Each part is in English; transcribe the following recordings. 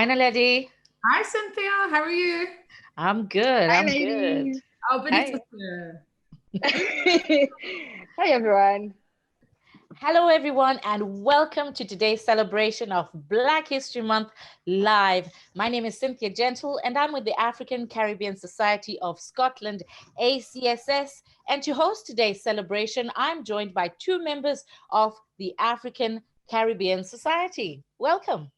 Hi, Naledi. Hi, Cynthia. How are you? I'm good. Hi, I'm good. ladies. Oh, Hi. Benita. Hi, everyone. Hello, everyone, and welcome to today's celebration of Black History Month live. My name is Cynthia Gentle, and I'm with the African Caribbean Society of Scotland, ACSS. And to host today's celebration, I'm joined by two members of the African Caribbean Society. Welcome.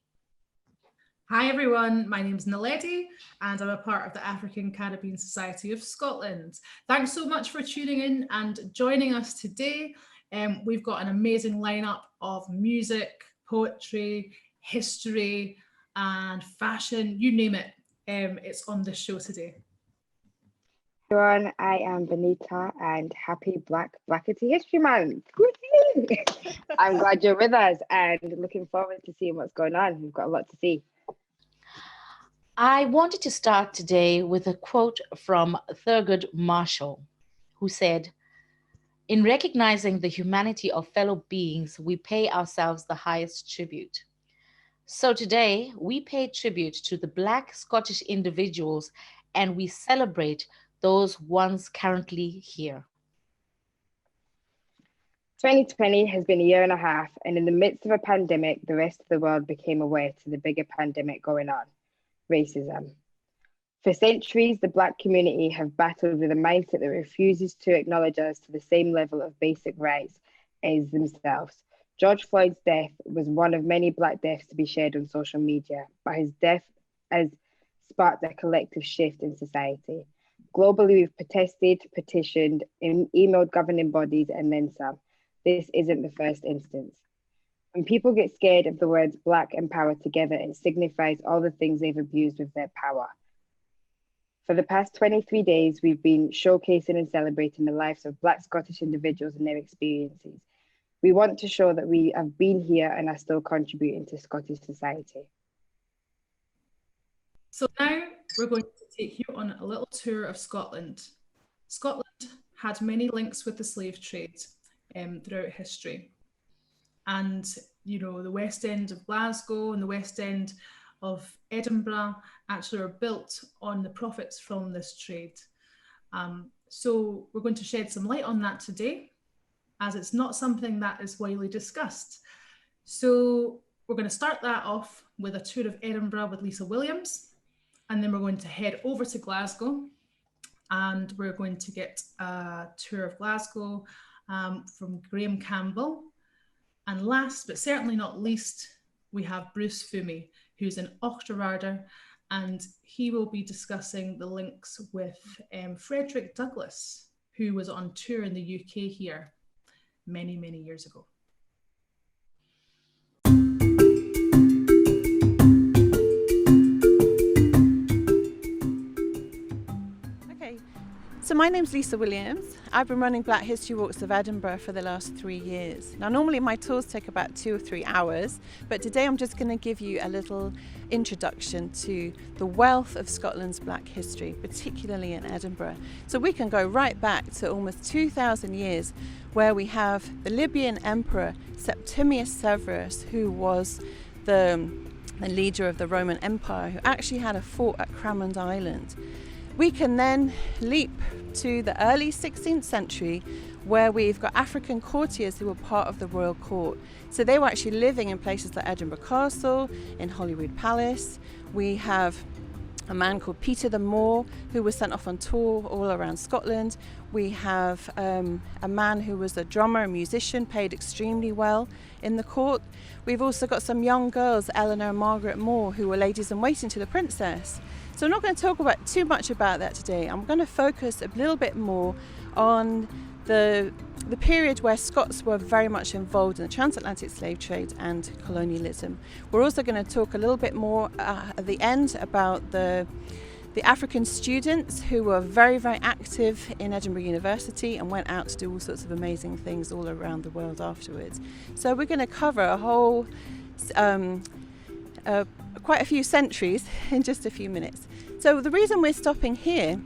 Hi, everyone. My name is Naledi, and I'm a part of the African Caribbean Society of Scotland. Thanks so much for tuning in and joining us today. We've got an amazing lineup of music, poetry, history, and fashion, you name it. It's on this show today. Everyone, I am Benita, and happy Blackity History Month. I'm glad you're with us and looking forward to seeing what's going on. We've got a lot to see. I wanted to start today with a quote from Thurgood Marshall, who said, "In recognizing the humanity of fellow beings, we pay ourselves the highest tribute." So today, we pay tribute to the Black Scottish individuals and we celebrate those ones currently here. 2020 has been a year and a half, and in the midst of a pandemic, the rest of the world became aware to the bigger pandemic going on: racism. For centuries, the Black community have battled with a mindset that refuses to acknowledge us to the same level of basic rights as themselves. George Floyd's death was one of many Black deaths to be shared on social media, but his death has sparked a collective shift in society. Globally, we've protested, petitioned, and emailed governing bodies, and then some. This isn't the first instance. When people get scared of the words Black and power together, it signifies all the things they've abused with their power. For the past 23 days, we've been showcasing and celebrating the lives of Black Scottish individuals and their experiences. We want to show that we have been here and are still contributing to Scottish society. So now we're going to take you on a little tour of Scotland. Scotland had many links with the slave trade throughout history. And, you know, the West End of Glasgow and the West End of Edinburgh actually are built on the profits from this trade. So we're going to shed some light on that today, as it's not something that is widely discussed. So we're going to start that off with a tour of Edinburgh with Lisa Williams, and then we're going to head over to Glasgow, and we're going to get a tour of Glasgow from Graham Campbell. And last, but certainly not least, we have Bruce Fummey, who's an Auchterarder, and he will be discussing the links with Frederick Douglass, who was on tour in the UK here many, many years ago. So my name's Lisa Williams. I've been running Black History Walks of Edinburgh for the last 3 years. Now normally my tours take about 2 or 3 hours, but today I'm just going to give you a little introduction to the wealth of Scotland's Black history, particularly in Edinburgh. So we can go right back to almost 2,000 years, where we have the Libyan Emperor Septimius Severus, who was the leader of the Roman Empire, who actually had a fort at Cramond Island. We can then leap to the early 16th century, where we've got African courtiers who were part of the royal court. So they were actually living in places like Edinburgh Castle, in Holyrood Palace. We have a man called Peter the Moor, who was sent off on tour all around Scotland. We have a man who was a drummer, a musician, paid extremely well in the court. We've also got some young girls, Eleanor and Margaret Moore, who were ladies in waiting to the princess. So I'm not going to talk about too much about that today. I'm going to focus a little bit more on the period where Scots were very much involved in the transatlantic slave trade and colonialism. We're also going to talk a little bit more at the end about the African students who were very, very active in Edinburgh University and went out to do all sorts of amazing things all around the world afterwards. So we're going to cover a whole quite a few centuries in just a few minutes. So the reason we're stopping here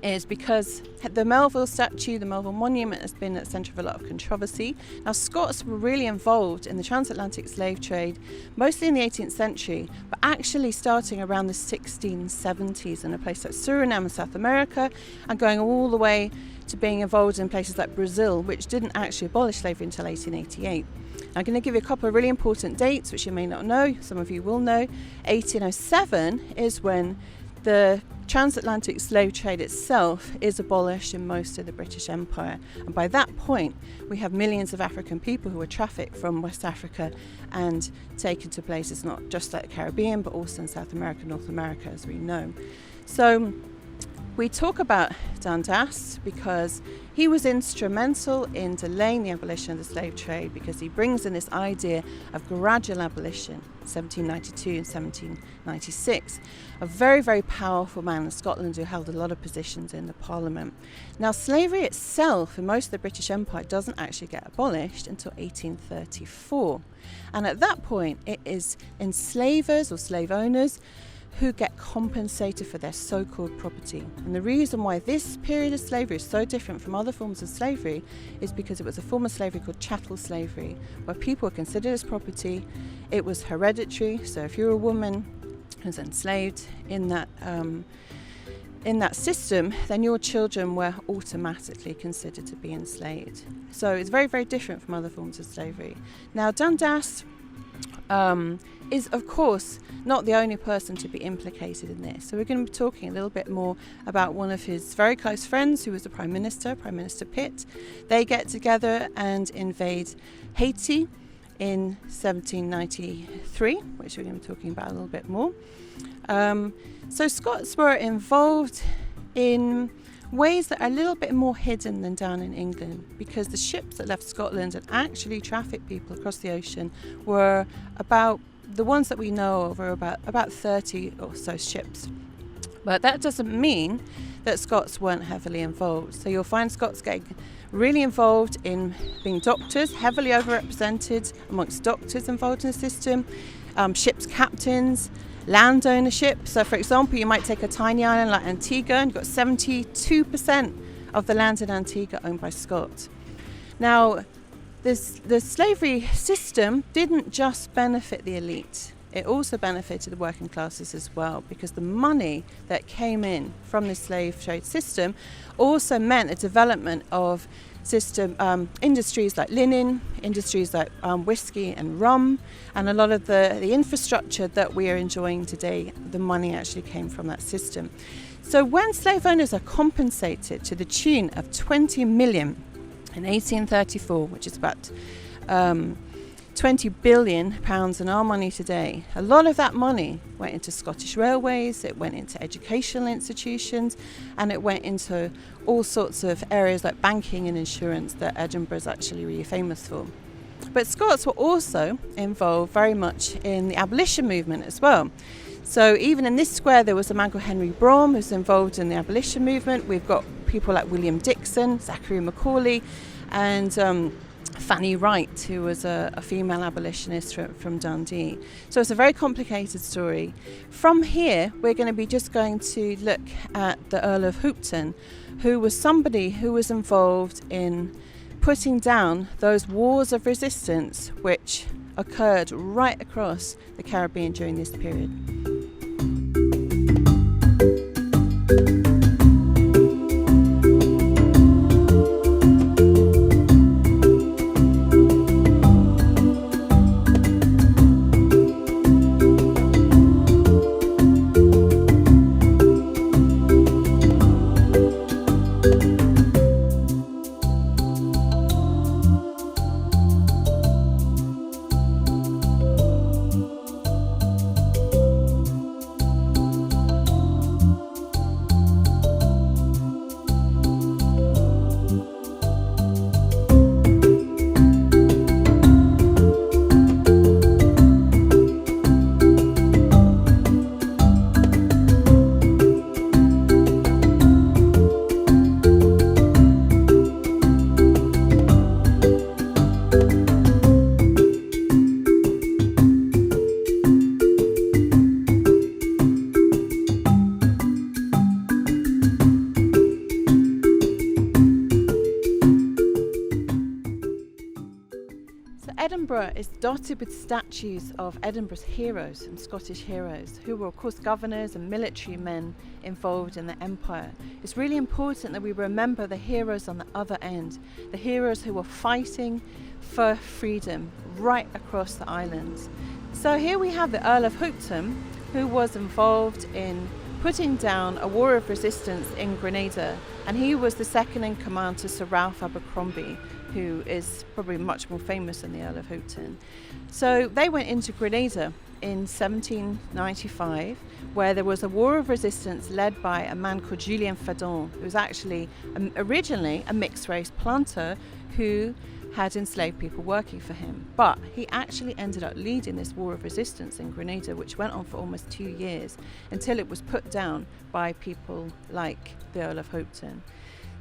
is because the Melville statue, the Melville Monument, has been at the centre of a lot of controversy. Now, Scots were really involved in the transatlantic slave trade, mostly in the 18th century, but actually starting around the 1670s in a place like Suriname in South America, and going all the way to being involved in places like Brazil, which didn't actually abolish slavery until 1888. I'm going to give you a couple of really important dates, which you may not know, some of you will know. 1807 is when the transatlantic slave trade itself is abolished in most of the British Empire. And by that point, we have millions of African people who are trafficked from West Africa and taken to places not just like the Caribbean, but also in South America, North America, as we know. So we talk about Dundas because he was instrumental in delaying the abolition of the slave trade, because he brings in this idea of gradual abolition, 1792 and 1796. A very, very powerful man in Scotland who held a lot of positions in the Parliament. Now, slavery itself in most of the British Empire doesn't actually get abolished until 1834. And at that point, it is enslavers or slave owners who get compensated for their so-called property. And the reason why this period of slavery is so different from other forms of slavery is because it was a form of slavery called chattel slavery, where people were considered as property. It was hereditary, so if you're a woman who's enslaved in that system, then your children were automatically considered to be enslaved. So it's very, very different from other forms of slavery. Now, Dundas is, of course, not the only person to be implicated in this. So we're going to be talking a little bit more about one of his very close friends, who was the Prime Minister Pitt. They get together and invade Haiti in 1793, which we're going to be talking about a little bit more. So Scots were involved in ways that are a little bit more hidden than down in England, because the ships that left Scotland and actually trafficked people across the ocean were about, the ones that we know of are about 30 or so ships. But that doesn't mean that Scots weren't heavily involved. So you'll find Scots getting really involved in being doctors, heavily overrepresented amongst doctors involved in the system, ships captains, land ownership. So for example, you might take a tiny island like Antigua, and you've got 72% of the land in Antigua owned by Scots. Now, the slavery system didn't just benefit the elite, it also benefited the working classes as well, because the money that came in from the slave trade system also meant a development of industries like linen, industries like whiskey and rum, and a lot of the infrastructure that we are enjoying today, the money actually came from that system. So when slave owners are compensated to the tune of 20 million in 1834, which is about 20 billion pounds in our money today, a lot of that money went into Scottish Railways, it went into educational institutions, and it went into all sorts of areas like banking and insurance that Edinburgh is actually really famous for. But Scots were also involved very much in the abolition movement as well. So even in this square there was a man called Henry Brougham who's involved in the abolition movement. We've got people like William Dixon, Zachary Macaulay, and Fanny Wright, who was a female abolitionist from Dundee. So it's a very complicated story. From here, we're going to be just going to look at the Earl of Hopetoun, who was somebody who was involved in putting down those wars of resistance which occurred right across the Caribbean during this period. Edinburgh is dotted with statues of Edinburgh's heroes and Scottish heroes, who were of course governors and military men involved in the empire. It's really important that we remember the heroes on the other end, the heroes who were fighting for freedom right across the islands. So here we have the Earl of Hopetoun, who was involved in putting down a war of resistance in Grenada, and he was the second in command to Sir Ralph Abercrombie, who is probably much more famous than the Earl of Hopetoun. So they went into Grenada in 1795, where there was a war of resistance led by a man called Julien Fadon, who was actually originally a mixed-race planter who had enslaved people working for him. But he actually ended up leading this war of resistance in Grenada, which went on for almost 2 years, until it was put down by people like the Earl of Hopetoun.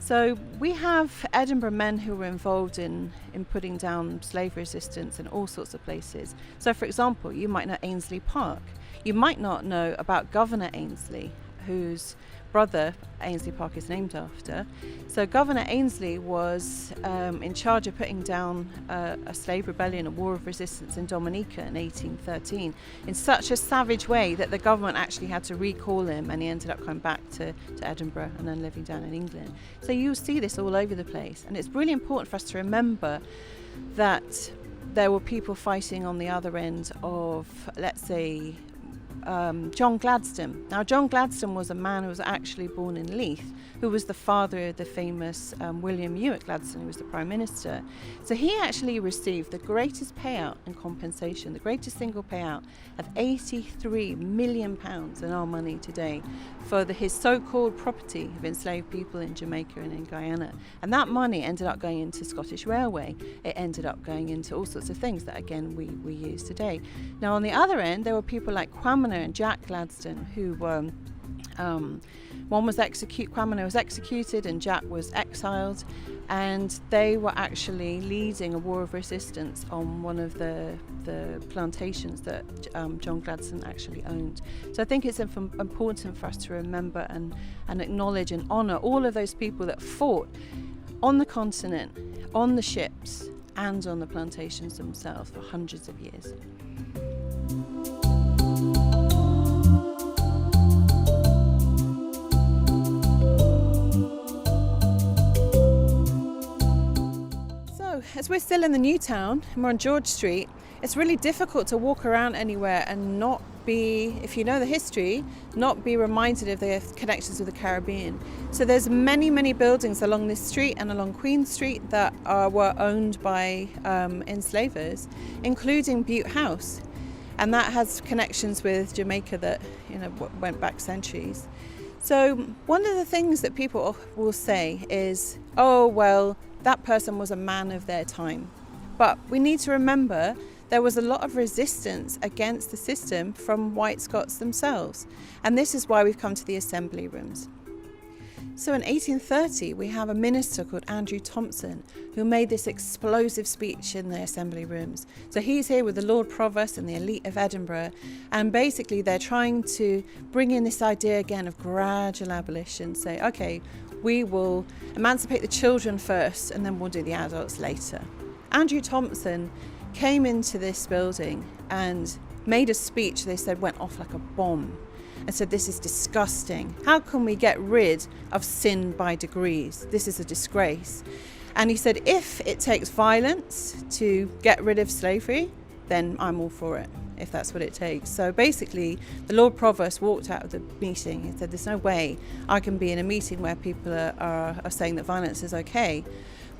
So we have Edinburgh men who were involved in putting down slave resistance in all sorts of places. So for example, you might know Ainsley Park. You might not know about Governor Ainsley, whose brother Ainsley Park is named after. So Governor Ainsley was in charge of putting down a slave rebellion, a war of resistance in Dominica in 1813 in such a savage way that the government actually had to recall him, and he ended up coming back to Edinburgh and then living down in England. So you'll see this all over the place, and it's really important for us to remember that there were people fighting on the other end of, let's say, John Gladstone. Now, John Gladstone was a man who was actually born in Leith, who was the father of the famous William Ewart Gladstone, who was the Prime Minister. So he actually received the greatest payout in compensation, the greatest single payout of £83 million in our money today for his so-called property of enslaved people in Jamaica and in Guyana. And that money ended up going into Scottish Railway. It ended up going into all sorts of things that, again, we use today. Now, on the other end, there were people like Quamina and Jack Gladstone, who were Quamina was executed and Jack was exiled, and they were actually leading a war of resistance on one of the plantations that John Gladstone actually owned. So I think it's important for us to remember and acknowledge and honour all of those people that fought on the continent, on the ships, and on the plantations themselves for hundreds of years. As we're still in the new town and we're on George Street, it's really difficult to walk around anywhere and not be, if you know the history, not be reminded of the connections with the Caribbean. So there's many buildings along this street and along Queen Street that were owned by enslavers, including Bute House, and that has connections with Jamaica that went back centuries. So one of the things that people will say is, oh well, that person was a man of their time. But we need to remember there was a lot of resistance against the system from white Scots themselves. And this is why we've come to the assembly rooms. So in 1830, we have a minister called Andrew Thompson who made this explosive speech in the assembly rooms. So he's here with the Lord Provost and the elite of Edinburgh, and basically they're trying to bring in this idea again of gradual abolition. Say, okay, we will emancipate the children first and then we'll do the adults later. Andrew Thompson came into this building and made a speech they said went off like a bomb, and said, this is disgusting. How can we get rid of sin by degrees? This is a disgrace. And he said, if it takes violence to get rid of slavery, then I'm all for it, if that's what it takes. So basically, the Lord Provost walked out of the meeting. He said, there's no way I can be in a meeting where people are saying that violence is okay.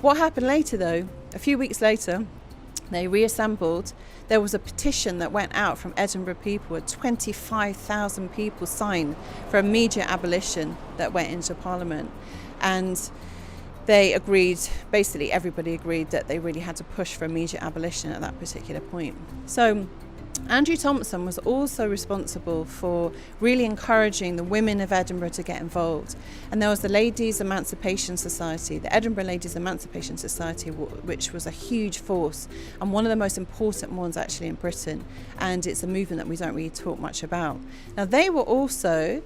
What happened later, though, a few weeks later, they reassembled. There was a petition that went out from Edinburgh people, with 25,000 people signed for immediate abolition that went into Parliament. And they agreed, basically everybody agreed that they really had to push for immediate abolition at that particular point. So Andrew Thompson was also responsible for really encouraging the women of Edinburgh to get involved. And there was the Ladies Emancipation Society, the Edinburgh Ladies Emancipation Society, which was a huge force and one of the most important ones actually in Britain. And it's a movement that we don't really talk much about. Now, they were also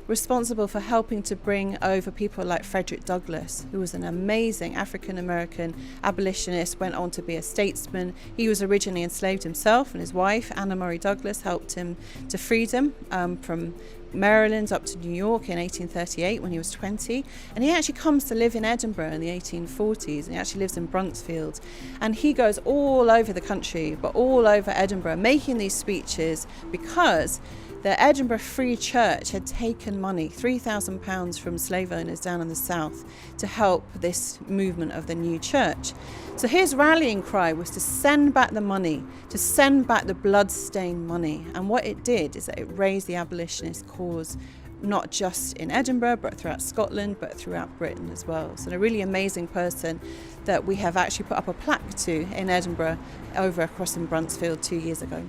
responsible for helping to bring over people like Frederick Douglass, who was an amazing African-American abolitionist, went on to be a statesman. He was originally enslaved himself, and his wife, Anna Murray Douglas, helped him to freedom from Maryland up to New York in 1838 when he was 20. And he actually comes to live in Edinburgh in the 1840s, and he actually lives in Bruntsfield. And he goes all over the country, but all over Edinburgh, making these speeches because the Edinburgh Free Church had taken money, £3,000 from slave owners down in the south, to help this movement of the new church. So his rallying cry was to send back the money, to send back the blood-stained money. And what it did is that it raised the abolitionist cause, not just in Edinburgh, but throughout Scotland, but throughout Britain as well. So a really amazing person that we have actually put up a plaque to in Edinburgh over across in Bruntsfield 2 years ago.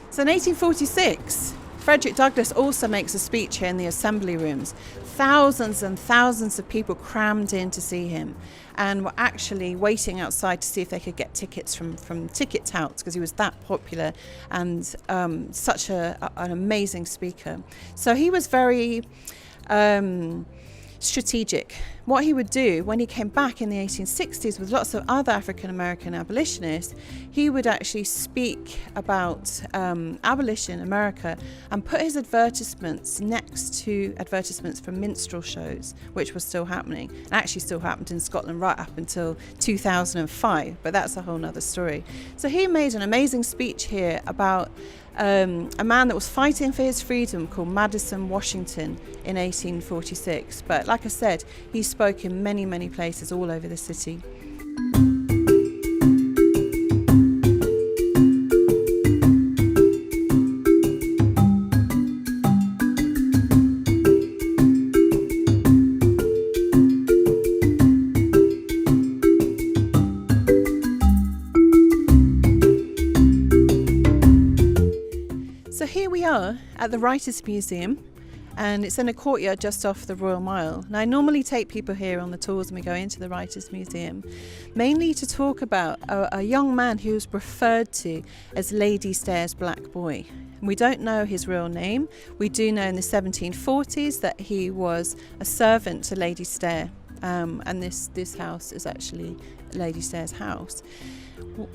So in 1846, Frederick Douglass also makes a speech here in the assembly rooms. Thousands and thousands of people crammed in to see him and were actually waiting outside to see if they could get tickets from ticket touts, because he was that popular and such an amazing speaker. So he was very strategic. What he would do when he came back in the 1860s with lots of other African-American abolitionists, he would actually speak about abolition in America and put his advertisements next to advertisements for minstrel shows, which was still happening, and actually still happened in Scotland right up until 2005, but that's a whole nother story. So he made an amazing speech here about a man that was fighting for his freedom called Madison Washington in 1846. But like I said, he spoke in many, many places all over the city. At the Writers' Museum, and it's in a courtyard just off the Royal Mile. Now, I normally take people here on the tours when we go into the Writers' Museum, mainly to talk about a young man who was referred to as Lady Stair's Black Boy. We don't know his real name. We do know in the 1740s that he was a servant to Lady Stair, and this house is actually Lady Stair's house.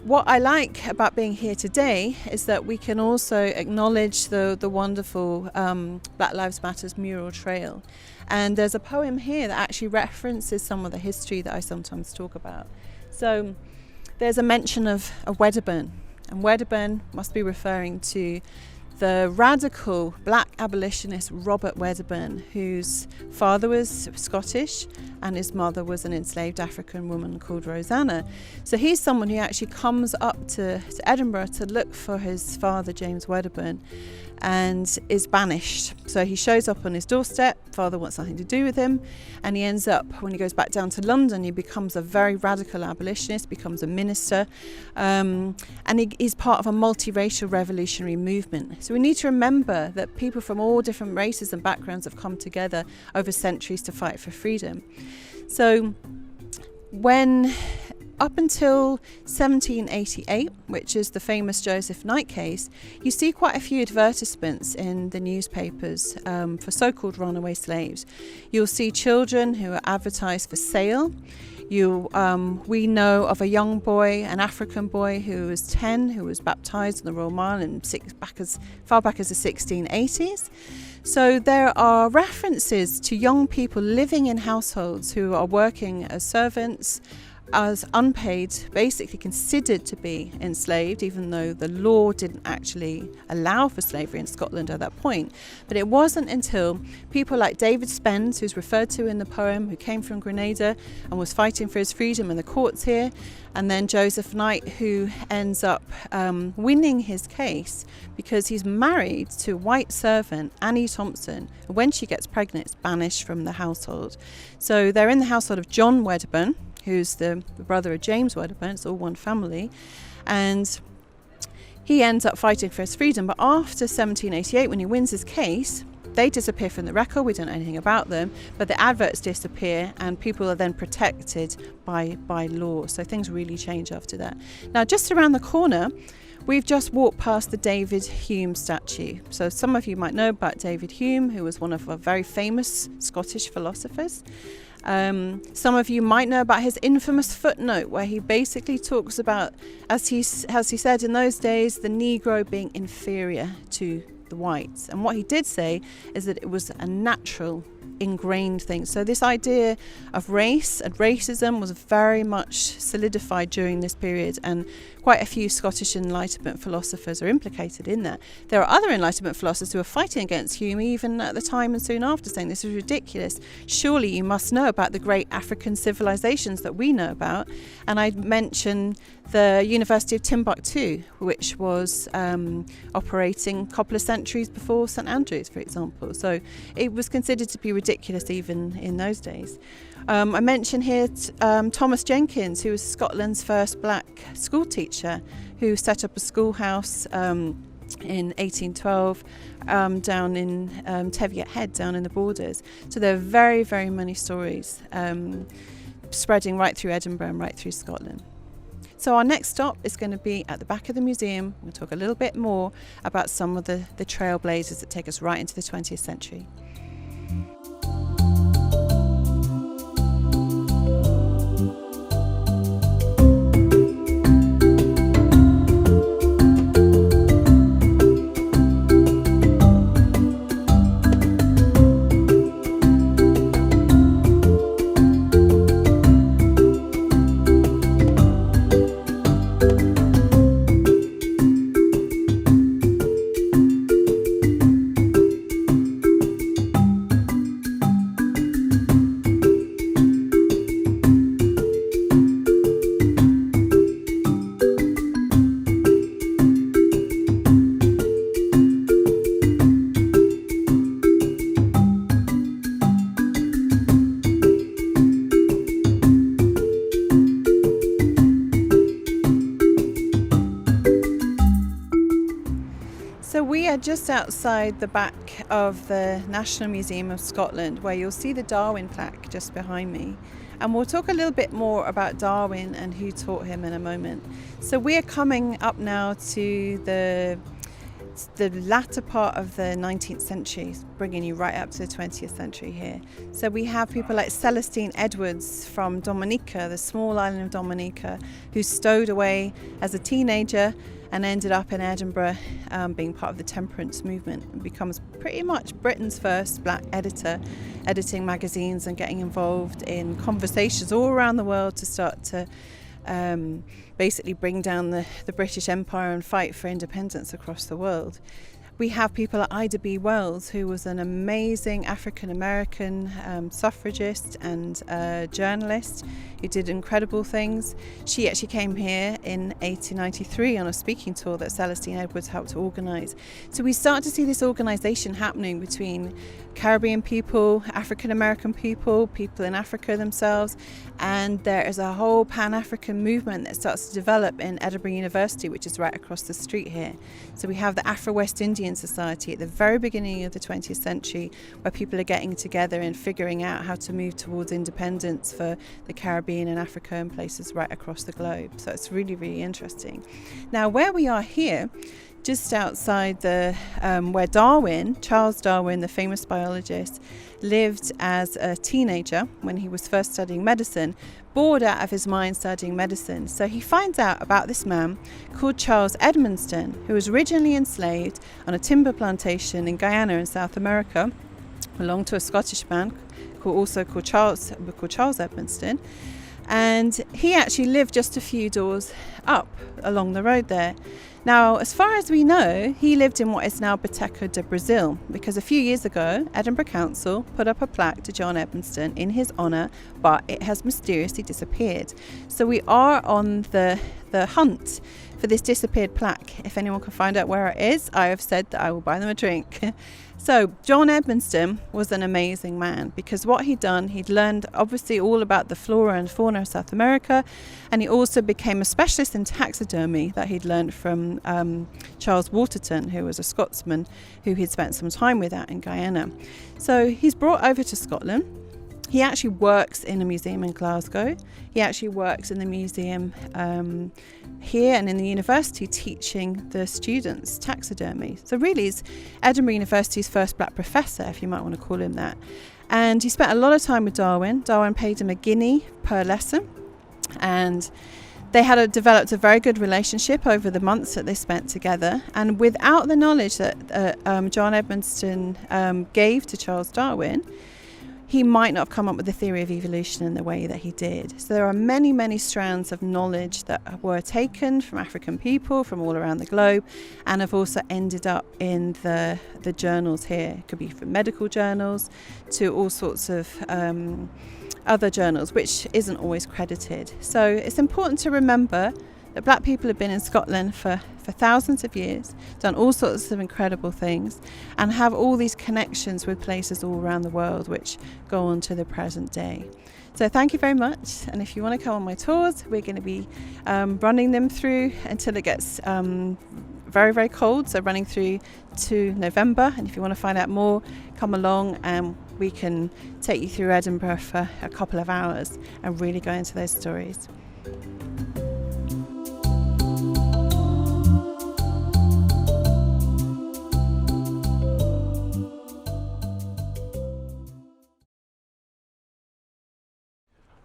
What I like about being here today is that we can also acknowledge the wonderful Black Lives Matter's mural trail. And there's a poem here that actually references some of the history that I sometimes talk about. So there's a mention of Wedderburn, and Wedderburn must be referring to the radical black abolitionist Robert Wedderburn, whose father was Scottish and his mother was an enslaved African woman called Rosanna. So he's someone who actually comes up to Edinburgh to look for his father, James Wedderburn, and is banished. So he shows up on his doorstep, father wants nothing to do with him, and he ends up, when he goes back down to London, he becomes a very radical abolitionist, becomes a minister, and he's part of a multiracial revolutionary movement. So we need to remember that people from all different races and backgrounds have come together over centuries to fight for freedom. So up until 1788, which is the famous Joseph Knight case, you see quite a few advertisements in the newspapers for so-called runaway slaves. You'll see children who are advertised for sale. We know of a young boy, an African boy who was 10, who was baptised in the Royal Mile as far back as the 1680s. So there are references to young people living in households who are working as servants, as unpaid, basically considered to be enslaved, even though the law didn't actually allow for slavery in Scotland at that point. But it wasn't until people like David Spence, who's referred to in the poem, who came from Grenada and was fighting for his freedom in the courts here, and then Joseph Knight, who ends up winning his case because he's married to a white servant, Annie Thompson. When she gets pregnant, it's banished from the household. So they're in the household of John Wedderburn, who's the brother of James Wedderburn. It's all one family. And he ends up fighting for his freedom. But after 1788, when he wins his case, they disappear from the record. We don't know anything about them, but the adverts disappear and people are then protected by law. So things really change after that. Now, just around the corner, we've just walked past the David Hume statue. So some of you might know about David Hume, who was one of our very famous Scottish philosophers. Some of you might know about his infamous footnote, where he basically talks about, as he said in those days, the Negro being inferior to the whites. And what he did say is that it was a natural, ingrained thing. So this idea of race and racism was very much solidified during this period, and quite a few Scottish Enlightenment philosophers are implicated in that. There are other Enlightenment philosophers who are fighting against Hume even at the time and soon after, saying this is ridiculous. Surely you must know about the great African civilizations that we know about. And I mentioned the University of Timbuktu, which was operating a couple of centuries before St Andrews, for example. So it was considered to be ridiculous even in those days. I mentioned here Thomas Jenkins, who was Scotland's first black school teacher, who set up a schoolhouse in 1812 down in Teviot Head, down in the Borders. So there are very, very many stories spreading right through Edinburgh and right through Scotland. So our next stop is going to be at the back of the museum. We'll talk a little bit more about some of the trailblazers that take us right into the 20th century. Just outside the back of the National Museum of Scotland, where you'll see the Darwin plaque just behind me, and we'll talk a little bit more about Darwin and who taught him in a moment. So we're coming up now to the latter part of the 19th century, bringing you right up to the 20th century here. So we have people like Celestine Edwards from Dominica, the small island of Dominica, who stowed away as a teenager and ended up in Edinburgh being part of the temperance movement, and becomes pretty much Britain's first black editor, editing magazines and getting involved in conversations all around the world to start to basically bring down the British Empire and fight for independence across the world. We have people like Ida B. Wells, who was an amazing African-American suffragist and journalist who did incredible things. She actually came here in 1893 on a speaking tour that Celestine Edwards helped to organise. So we start to see this organisation happening between Caribbean people, African-American people, people in Africa themselves, and there is a whole Pan-African movement that starts to develop in Edinburgh University, which is right across the street here. So we have the Afro-West Indian Society at the very beginning of the 20th century, where people are getting together and figuring out how to move towards independence for the Caribbean and Africa and places right across the globe. So it's really, really interesting. Now, where we are here, just outside the where Darwin, Charles Darwin, the famous biologist, lived as a teenager when he was first studying medicine, bored out of his mind studying medicine. So he finds out about this man called Charles Edmonston, who was originally enslaved on a timber plantation in Guyana in South America, belonged to a Scottish man called Charles Edmonston. And he actually lived just a few doors up along the road there. Now, as far as we know, he lived in what is now Boteco de Brazil, because a few years ago, Edinburgh Council put up a plaque to John Edmonston in his honour, but it has mysteriously disappeared. So we are on the hunt for this disappeared plaque. If anyone can find out where it is, I have said that I will buy them a drink. So John Edmonston was an amazing man, because what he'd done, he'd learned obviously all about the flora and fauna of South America, and he also became a specialist in taxidermy that he'd learned from Charles Waterton, who was a Scotsman who he'd spent some time with out in Guyana. So he's brought over to Scotland. He actually works in a museum in Glasgow. He actually works in the museum here and in the university teaching the students taxidermy. So really he's Edinburgh University's first black professor, if you might want to call him that. And he spent a lot of time with Darwin. Darwin paid him a guinea per lesson. And they had developed a very good relationship over the months that they spent together. And without the knowledge that John Edmonston gave to Charles Darwin, he might not have come up with the theory of evolution in the way that he did. So there are many, many strands of knowledge that were taken from African people from all around the globe and have also ended up in the journals here. It could be from medical journals to all sorts of other journals, which isn't always credited. So it's important to remember that black people have been in Scotland for thousands of years, done all sorts of incredible things, and have all these connections with places all around the world which go on to the present day. So thank you very much, and if you want to come on my tours, we're going to be running them through until it gets very, very cold, so running through to November. And if you want to find out more, come along and we can take you through Edinburgh for a couple of hours and really go into those stories.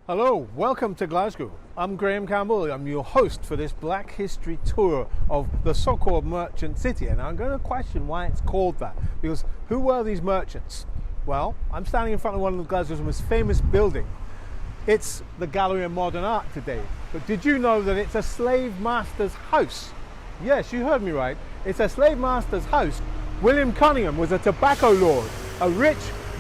Hello, welcome to Glasgow. I'm Campbell. I'm your host for this Black History tour of the so-called merchant city, and I'm going to question why it's called that, because who were these merchants? Well, I'm standing in front of one of Glasgow's most famous buildings. It's the Gallery of Modern Art today, but did you know that it's a slave master's house? Yes, you heard me right. It's a slave master's house. William Cunningham was a tobacco lord, a rich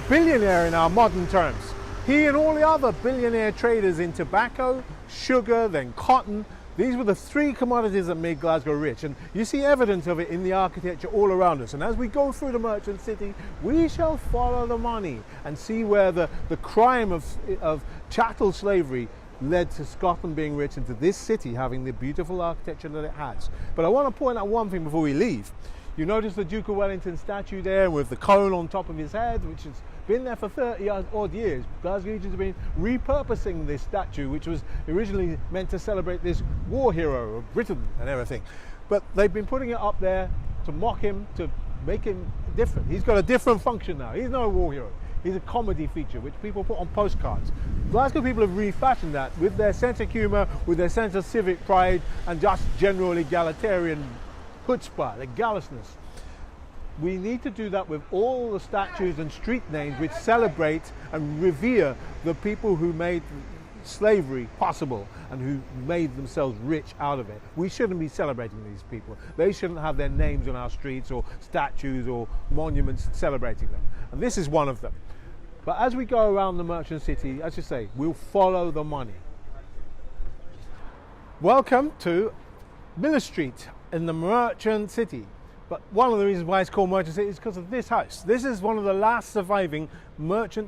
billionaire in our modern terms. He and all the other billionaire traders in tobacco, sugar, then cotton, these were the three commodities that made Glasgow rich. And you see evidence of it in the architecture all around us. And as we go through the merchant city, we shall follow the money and see where the crime of chattel slavery led to Scotland being rich and to this city having the beautiful architecture that it has. But I want to point out one thing before we leave. You notice the Duke of Wellington statue there with the cone on top of his head, which has been there for 30 odd years. Glasgowians have been repurposing this statue, which was originally meant to celebrate this war hero of Britain and everything. But they've been putting it up there to mock him, to make him different. He's got a different function now. He's not a war hero. He's a comedy feature, which people put on postcards. Glasgow people have refashioned that with their sense of humour, with their sense of civic pride, and just general egalitarian chutzpah, the gallousness. We need to do that with all the statues and street names which celebrate and revere the people who made slavery possible and who made themselves rich out of it. We shouldn't be celebrating these people. They shouldn't have their names on our streets or statues or monuments celebrating them. And this is one of them. But as we go around the merchant city, as you say, we'll follow the money. Welcome to Miller Street in the merchant city. But one of the reasons why it's called Merchant City is because of this house. This is one of the last surviving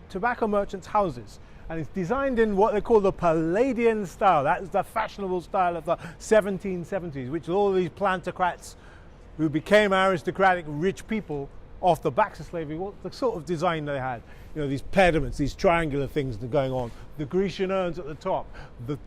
tobacco merchants' houses. And it's designed in what they call the Palladian style. That is the fashionable style of the 1770s, which all these plantocrats who became aristocratic rich people off the backs of slavery, what the sort of design they had. You know, these pediments, these triangular things that are going on, the Grecian urns at the top,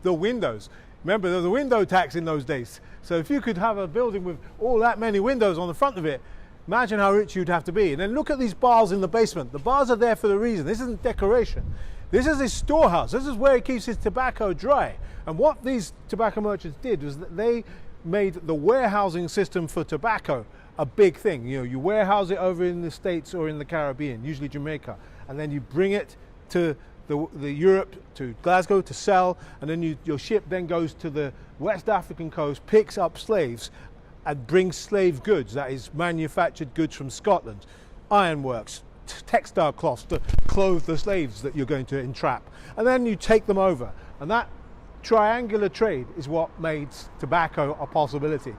the windows. Remember, there was a window tax in those days. So if you could have a building with all that many windows on the front of it, imagine how rich you'd have to be. And then look at these bars in the basement. The bars are there for a reason. This isn't decoration. This is his storehouse. This is where he keeps his tobacco dry. And what these tobacco merchants did was that they made the warehousing system for tobacco a big thing. You know, you warehouse it over in the States or in the Caribbean, usually Jamaica, and then you bring it to the Europe, to Glasgow to sell, and then your ship then goes to the West African coast, picks up slaves and brings slave goods, that is manufactured goods from Scotland, ironworks, textile cloths to clothe the slaves that you're going to entrap, and then you take them over. And that triangular trade is what made tobacco a possibility.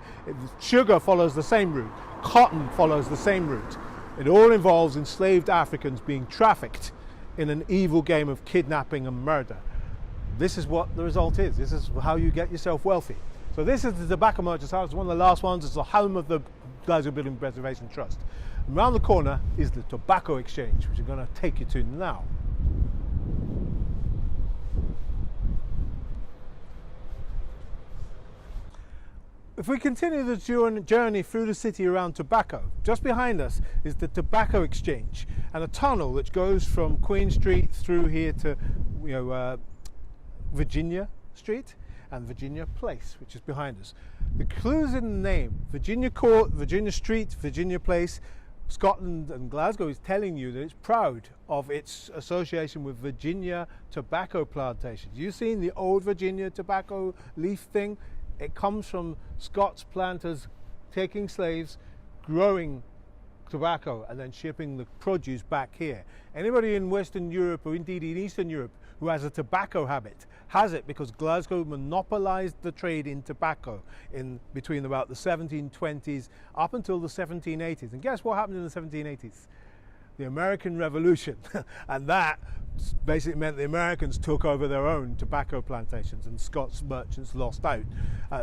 Sugar follows the same route, cotton follows the same route. It all involves enslaved Africans being trafficked in an evil game of kidnapping and murder. This is what the result is. This is how you get yourself wealthy. So this is the Tobacco Merchant's House. It's one of the last ones. It's the home of the Glasgow Building Preservation Trust. And around the corner is the Tobacco Exchange, which I'm going to take you to now. If we continue the journey through the city around tobacco, just behind us is the Tobacco Exchange and a tunnel which goes from Queen Street through here to Virginia Street and Virginia Place, which is behind us. The clues in the name, Virginia Court, Virginia Street, Virginia Place, Scotland and Glasgow is telling you that it's proud of its association with Virginia tobacco plantations. You've seen the old Virginia tobacco leaf thing? It comes from Scots planters taking slaves, growing tobacco and then shipping the produce back here. Anybody in Western Europe or indeed in Eastern Europe who has a tobacco habit has it because Glasgow monopolized the trade in tobacco in between about the 1720s up until the 1780s. And guess what happened in the 1780s? The American Revolution. And that basically meant the Americans took over their own tobacco plantations and Scots merchants lost out.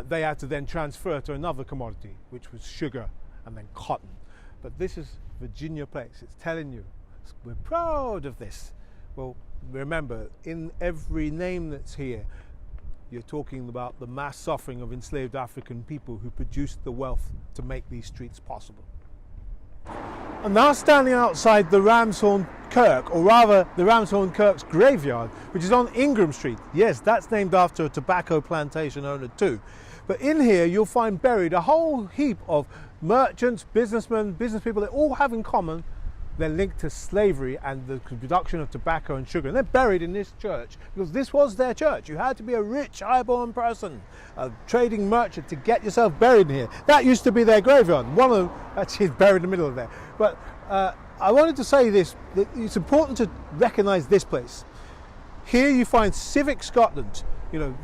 They had to then transfer to another commodity, which was sugar and then cotton. But this is Virginia Place. It's telling you, we're proud of this. Well, remember, in every name that's here, you're talking about the mass suffering of enslaved African people who produced the wealth to make these streets possible. I'm now standing outside the Ramshorn Kirk, or rather the Ramshorn Kirk's graveyard, which is on Ingram Street. Yes, that's named after a tobacco plantation owner too. But in here you'll find buried a whole heap of merchants, businessmen, business people that all have in common they're linked to slavery and the production of tobacco and sugar. And they're buried in this church because this was their church. You had to be a rich, high-born person, a trading merchant to get yourself buried in here. That used to be their graveyard. One of them actually is buried in the middle of there. But I wanted to say this, that it's important to recognise this place. Here you find civic Scotland, you know,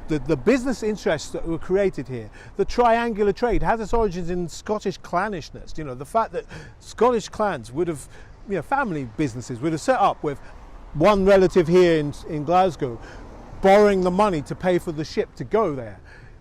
the business interests that were created here. The triangular trade has its origins in Scottish clannishness. You know, the fact that Scottish clans would have, you know, family businesses would have set up with one relative here in Glasgow borrowing the money to pay for the ship to go there.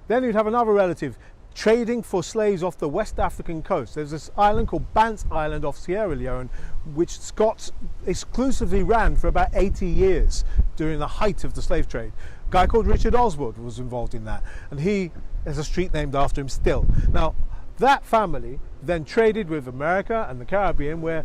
Then you'd have another relative trading for slaves off the West African coast. There's this island called Bant's Island off Sierra Leone, which Scots exclusively ran for about 80 years during the height of the slave trade. A guy called Richard Oswald was involved in that, and there's a street named after him still. Now, that family then traded with America and the Caribbean, where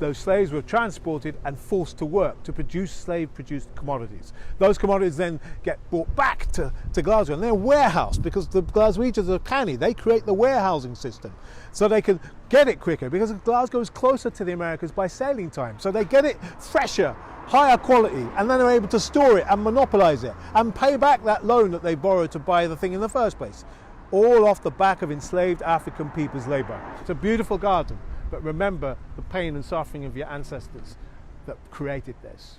those slaves were transported and forced to work to produce slave-produced commodities. Those commodities then get brought back to Glasgow, and they're warehoused because the Glaswegians are canny. They create the warehousing system so they can get it quicker, because Glasgow is closer to the Americas by sailing time. So they get it fresher, higher quality, and then they're able to store it and monopolize it and pay back that loan that they borrowed to buy the thing in the first place. All off the back of enslaved African people's labour. It's a beautiful garden, but remember the pain and suffering of your ancestors that created this.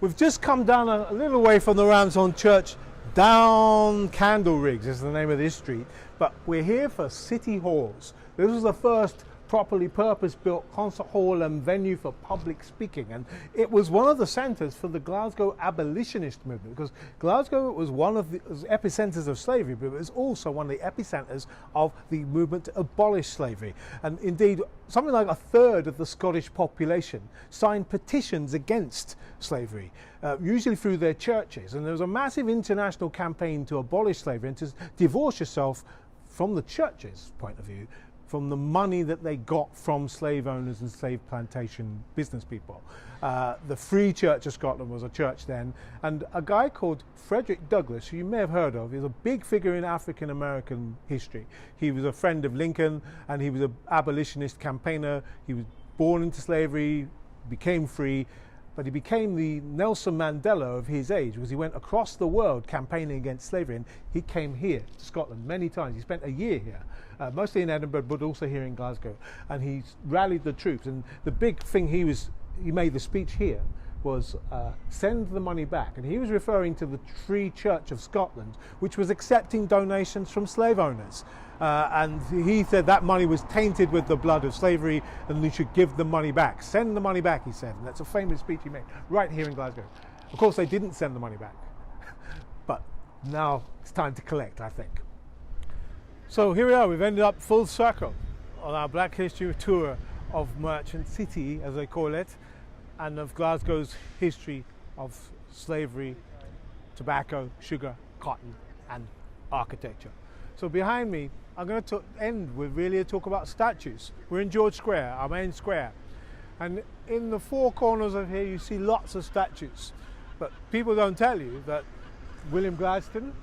We've just come down a little way from the Ramshorn Church, down Candle Rigs is the name of this street, but we're here for City Halls. This was the first properly purpose-built concert hall and venue for public speaking, and it was one of the centres for the Glasgow abolitionist movement, because Glasgow was one of the epicentres of slavery, but it was also one of the epicentres of the movement to abolish slavery. And indeed, something like a third of the Scottish population signed petitions against slavery, usually through their churches. And there was a massive international campaign to abolish slavery and to divorce yourself from the church's point of view, from the money that they got from slave owners and slave plantation business people. The Free Church of Scotland was a church then, and a guy called Frederick Douglass, who you may have heard of, is a big figure in African American history. He was a friend of Lincoln, and he was an abolitionist campaigner. He was born into slavery, became free, but he became the Nelson Mandela of his age, because he went across the world campaigning against slavery, and he came here to Scotland many times. He spent a year here, mostly in Edinburgh, but also here in Glasgow, and he rallied the troops. And the big thing he made the speech here, was send the money back. And he was referring to the Free Church of Scotland, which was accepting donations from slave owners. And he said that money was tainted with the blood of slavery and we should give the money back. Send the money back, he said. And that's a famous speech he made right here in Glasgow. Of course, they didn't send the money back. But now it's time to collect, I think. So here we are. We've ended up full circle on our Black History tour of Merchant City, as they call it, and of Glasgow's history of slavery, tobacco, sugar, cotton, and architecture. So behind me, I'm going to end with really a talk about statues. We're in George Square, our main square. And in the four corners of here, you see lots of statues. But people don't tell you that William Gladstone,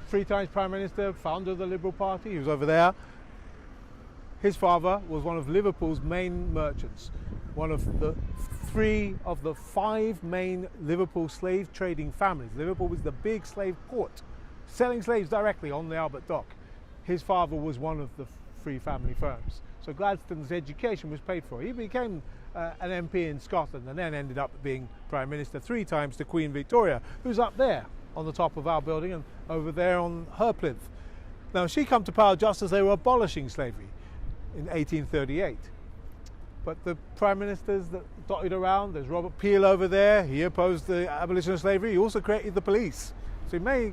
3 times Prime Minister, founder of the Liberal Party, he was over there. His father was one of Liverpool's main merchants, one of the 3 of the 5 main Liverpool slave trading families. Liverpool was the big slave port, selling slaves directly on the Albert Dock. His father was one of the 3 family firms. So Gladstone's education was paid for. He became an MP in Scotland and then ended up being Prime Minister 3 times to Queen Victoria, who's up there on the top of our building and over there on her plinth. Now she came to power just as they were abolishing slavery in 1838. But the prime ministers that dotted around, there's Robert Peel over there, he opposed the abolition of slavery, he also created the police. So he may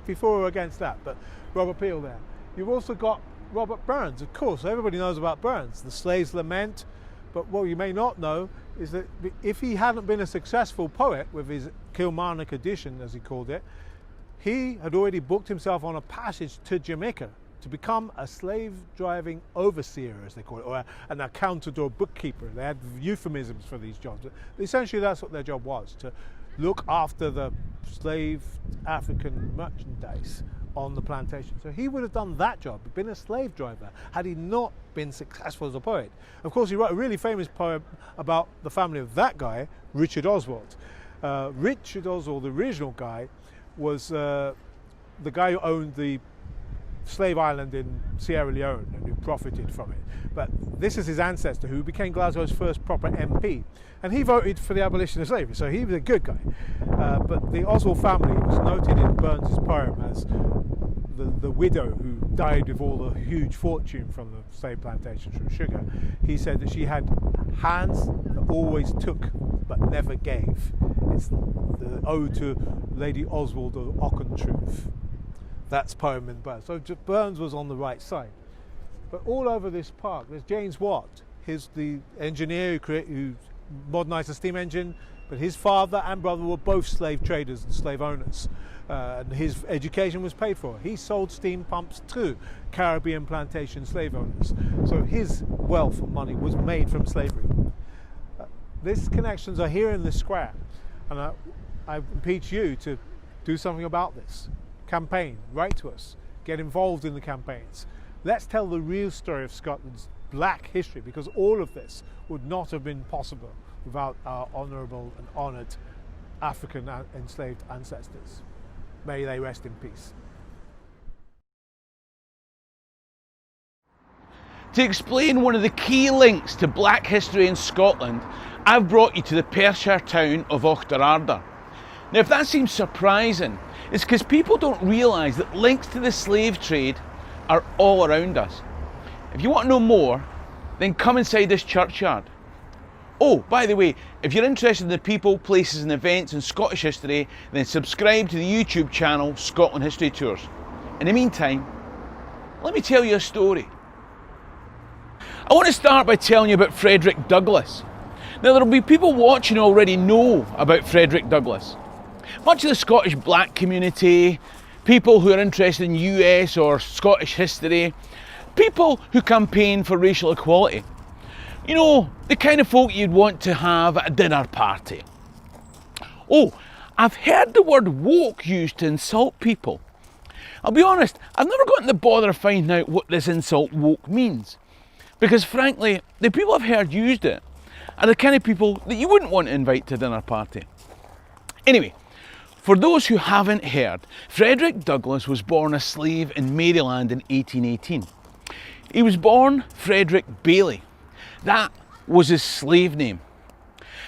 be for or against that, but Robert Peel there. You've also got Robert Burns, of course, everybody knows about Burns, the Slaves' Lament, but what you may not know is that if he hadn't been a successful poet with his Kilmarnock edition, as he called it, he had already booked himself on a passage to Jamaica to become a slave-driving overseer, as they call it, or an accountant or bookkeeper. They had euphemisms for these jobs. But essentially, that's what their job was, to look after the slave African merchandise on the plantation. So he would have done that job, been a slave driver, had he not been successful as a poet. Of course, he wrote a really famous poem about the family of that guy, Richard Oswald. Richard Oswald, the original guy, was the guy who owned the slave island in Sierra Leone and who profited from it. But this is his ancestor who became Glasgow's first proper MP. And he voted for the abolition of slavery, so he was a good guy. But the Oswald family was noted in Burns' poem as the widow who died with all the huge fortune from the slave plantations from sugar. He said that she had hands that always took but never gave. It's the ode to Lady Oswald of Auchterarder. That's poem in Burns. So Burns was on the right side. But all over this park, there's James Watt. He's the engineer who modernised the steam engine, but his father and brother were both slave traders and slave owners. And his education was paid for. He sold steam pumps to Caribbean plantation slave owners. So his wealth and money was made from slavery. These connections are here in the square. And I impeach you to do something about this. Campaign, write to us, get involved in the campaigns. Let's tell the real story of Scotland's black history, because all of this would not have been possible without our honourable and honoured African enslaved ancestors. May they rest in peace. To explain one of the key links to black history in Scotland, I've brought you to the Perthshire town of Auchterarder. Now, if that seems surprising, it's because people don't realise that links to the slave trade are all around us. If you want to know more, then come inside this churchyard. Oh, by the way, if you're interested in the people, places and events in Scottish history, then subscribe to the YouTube channel Scotland History Tours. In the meantime, let me tell you a story. I want to start by telling you about Frederick Douglass. Now, there will be people watching who already know about Frederick Douglass. Much of the Scottish black community, people who are interested in US or Scottish history, people who campaign for racial equality. You know, the kind of folk you'd want to have at a dinner party. Oh, I've heard the word woke used to insult people. I'll be honest, I've never gotten the bother of finding out what this insult woke means. Because frankly, the people I've heard used it are the kind of people that you wouldn't want to invite to a dinner party. Anyway, for those who haven't heard, Frederick Douglass was born a slave in Maryland in 1818. He was born Frederick Bailey. That was his slave name.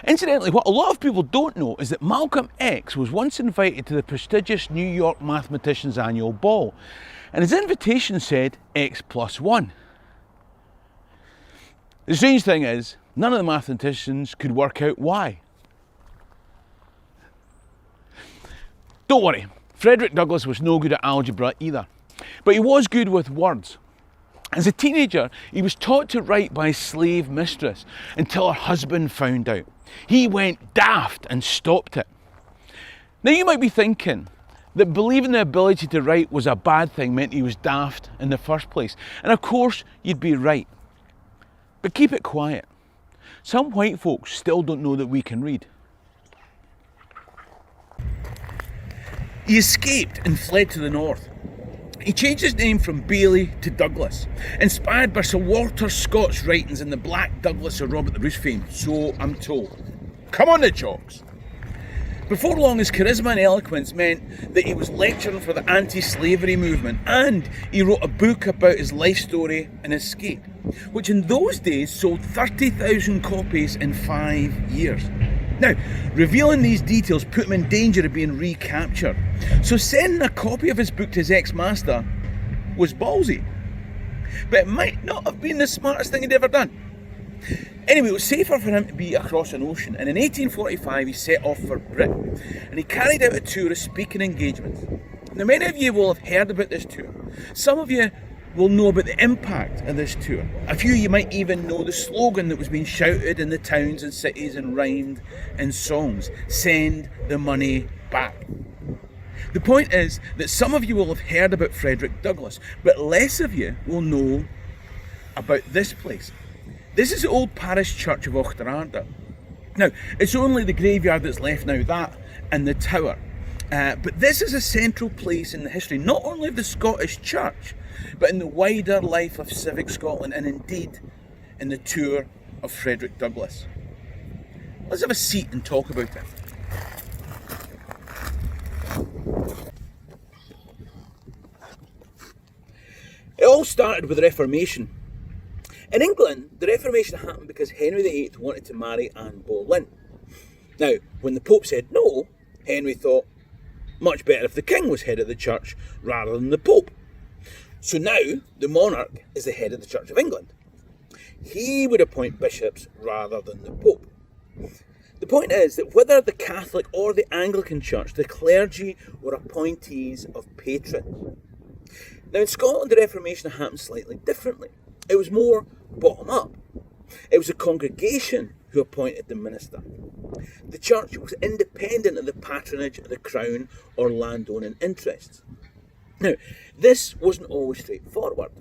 Incidentally, what a lot of people don't know is that Malcolm X was once invited to the prestigious New York Mathematicians Annual Ball, and his invitation said X+1. The strange thing is, none of the mathematicians could work out why. Don't worry, Frederick Douglass was no good at algebra either, but he was good with words. As a teenager, he was taught to write by his slave mistress until her husband found out. He went daft and stopped it. Now you might be thinking that believing the ability to write was a bad thing meant he was daft in the first place. And of course, you'd be right. But keep it quiet. Some white folks still don't know that we can read. He escaped and fled to the north. He changed his name from Bailey to Douglas, inspired by Sir Walter Scott's writings in the Black Douglas of Robert the Bruce fame, so I'm told. Come on the jocks! Before long, his charisma and eloquence meant that he was lecturing for the anti-slavery movement, and he wrote a book about his life story and escape, which in those days sold 30,000 copies in 5 years. Now, revealing these details put him in danger of being recaptured, so sending a copy of his book to his ex-master was ballsy. But it might not have been the smartest thing he'd ever done. Anyway, it was safer for him to be across an ocean, and in 1845 he set off for Britain, and he carried out a tour of speaking engagements. Now, many of you will have heard about this tour. Some of you will know about the impact of this tour. A few of you might even know the slogan that was being shouted in the towns and cities and rhymed in songs: send the money back. The point is that some of you will have heard about Frederick Douglass, but less of you will know about this place. This is the old parish church of Auchterarder. Now, it's only the graveyard that's left now, that and the tower. But this is a central place in the history, not only of the Scottish Church, but in the wider life of civic Scotland, and indeed in the tour of Frederick Douglass. Let's have a seat and talk about it. It all started with the Reformation. In England, the Reformation happened because Henry VIII wanted to marry Anne Boleyn. Now, when the Pope said no, Henry thought, much better if the king was head of the church rather than the Pope. So now, the monarch is the head of the Church of England. He would appoint bishops rather than the Pope. The point is that whether the Catholic or the Anglican Church, the clergy were appointees of patrons. Now in Scotland, the Reformation happened slightly differently. It was more bottom up. It was a congregation who appointed the minister. The church was independent of the patronage of the crown or landowning interests. Now, this wasn't always straightforward.